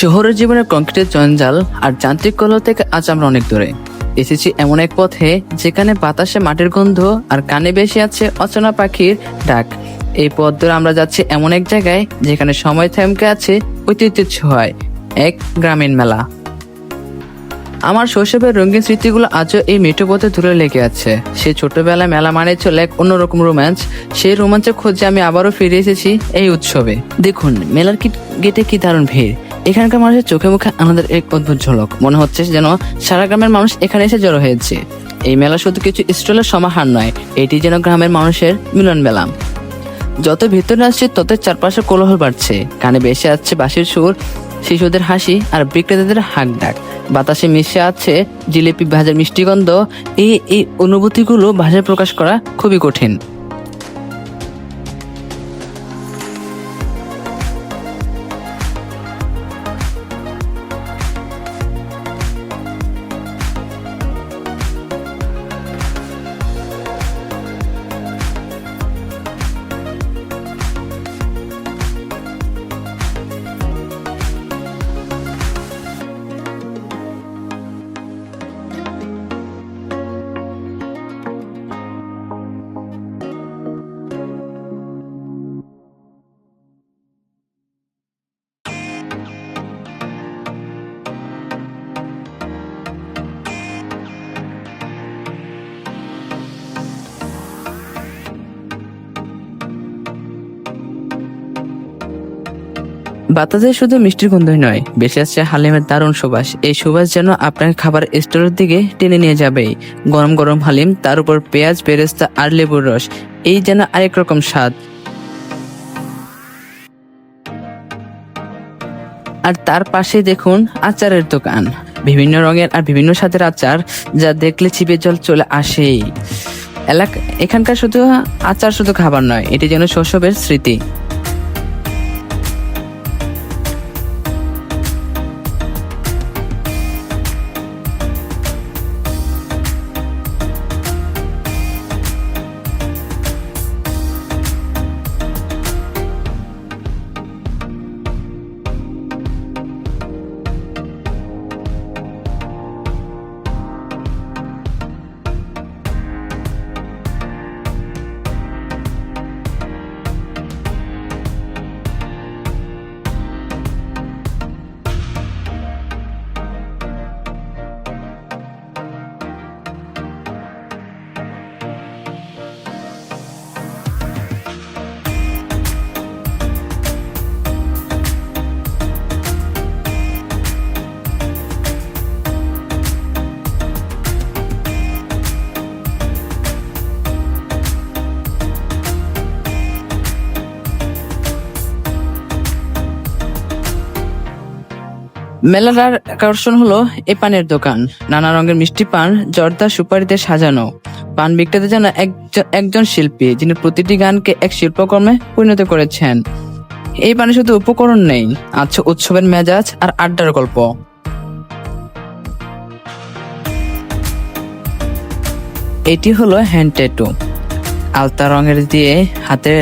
শহরের জীবনে কংক্রিটের জঞ্জাল আর যান্ত্রিক কলহ থেকে আজ আমরা অনেক দূরে এসেছি এমন এক পথে যেখানে বাতাসে মাটির গন্ধ আর কানে ভেসে আছে অচেনা পাখির ডাক। এই পথ ধরে আমরা যাচ্ছি এমন এক জায়গায় যেখানে সময় থমকে আছে, ঐতিহ্যের ছোঁয়ায় এক গ্রামীণ মেলা। আমার শৈশবের রঙিন স্মৃতিগুলো আজও এই মেঠো পথে ধরে লেগে আছে। সেই ছোটবেলায় মেলা মানে চলে এক অন্যরকম রোমাঞ্চ। সেই রোমাঞ্চের খোঁজে আমি আবারও ফিরে এসেছি এই উৎসবে। দেখুন মেলার গেটে কি দারুণ ভিড়। এখানকার মানুষের চোখে মুখে আনন্দের এক অদ্ভুত ঝলক। মনে হচ্ছে যেন সারা গ্রামের মানুষ এখানে এসে জড়ো হয়েছে। এই মেলা শুধু কিছু স্টলের সমাহার নয়, এটি যেন গ্রামের মানুষের মিলন মেলা। যত ভিতরে আসছে তত চারপাশে কোলাহল বাড়ছে, কানে ভেসে আসছে বাঁশির সুর, শিশুদের হাসি আর বিক্রেতাদের হাঁক ডাক। বাতাসে মিশে আছে জিলিপি ভাজার মিষ্টি গন্ধ। এই অনুভূতিগুলো ভাষায় প্রকাশ করা খুবই কঠিন। বাতাসে শুধু মিষ্টির গন্ধই নয়, বেশি আসছে হালিমের দারুণ সুবাস। এই সুবাস যেন আপনার খাবার স্টোরের দিকে টেনে নিয়ে যাবে। গরম গরম হালিম, তার উপর পেঁয়াজ, বেরেস্তা আর লেবুর রস, এই যেন আরেক রকম স্বাদ। আর তার পাশে দেখুন আচারের দোকান, বিভিন্ন রঙের আর বিভিন্ন স্বাদের আচার, যা দেখলে জিভে জল চলে আসেই। এখানকার শুধু আচার শুধু খাবার নয়, এটি যেন শৈশবের স্মৃতি। মেলার আকর্ষণ হলো এই পানের দোকান। নানা রঙের মিষ্টি পান, জর্দা, সুপারিতে সাজানো। পান বিক্রেতা যেন একজন শিল্পী, যিনি প্রতিটি গানকে এক শিল্পকর্মে পরিণত করেছেন। এই পানে শুধু উপকরণ নেই, আছে উৎসবের মেজাজ আর আড্ডার গল্প। এটি হলো হ্যান্ড ট্যাটু। আলতা রঙের দিয়ে হাতে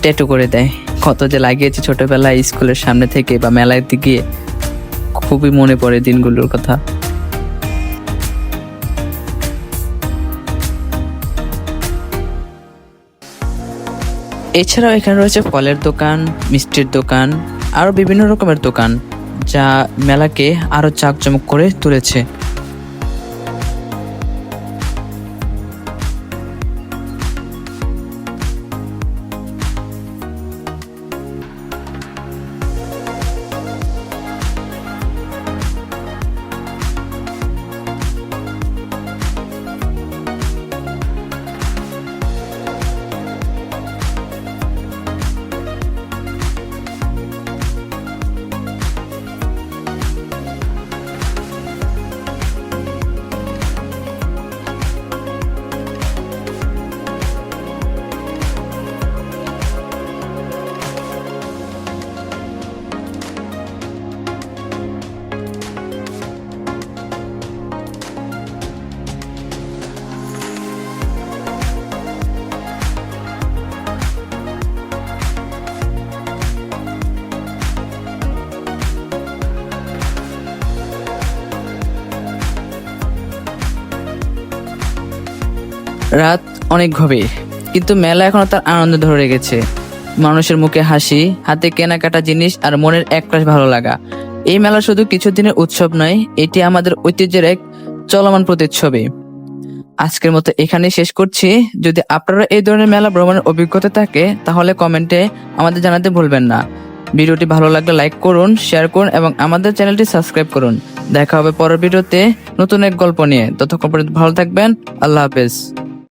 ট্যাটু করে দেয়। কত যে লাগিয়েছি ছোটবেলায় স্কুলের সামনে থেকে বা মেলায় গিয়ে, খুবই মনে পড়ে দিনগুলোর কথা। এছাড়াও এখানে রয়েছে ফলের দোকান, মিষ্টির দোকান, আরো বিভিন্ন রকমের দোকান, যা মেলাকে আরো জাঁকজমক করে তুলেছে। রাত অনেক গভীর, কিন্তু মেলা এখনো তার আনন্দ ধরে রেখেছে। মানুষের মুখে হাসি, হাতে কেনাকাটা জিনিস আর মনের একরাশ ভালো লাগা। এই মেলা শুধু কিছুদিনের উৎসব নয়, এটি আমাদের ঐতিহ্যের এক চলমান প্রতিচ্ছবি। আজকের মতো এখানেই শেষ করছি। যদি আপনারা এই ধরনের মেলা ভ্রমণের অভিজ্ঞতা থাকে তাহলে কমেন্টে আমাদের জানাতে ভুলবেন না। ভিডিওটি ভালো লাগলে লাইক করুন, শেয়ার করুন এবং আমাদের চ্যানেলটি সাবস্ক্রাইব করুন। দেখা হবে পরের ভিডিওতে নতুন এক গল্প নিয়ে। ততক্ষণ পর্যন্ত ভালো থাকবেন। আল্লাহ হাফেজ।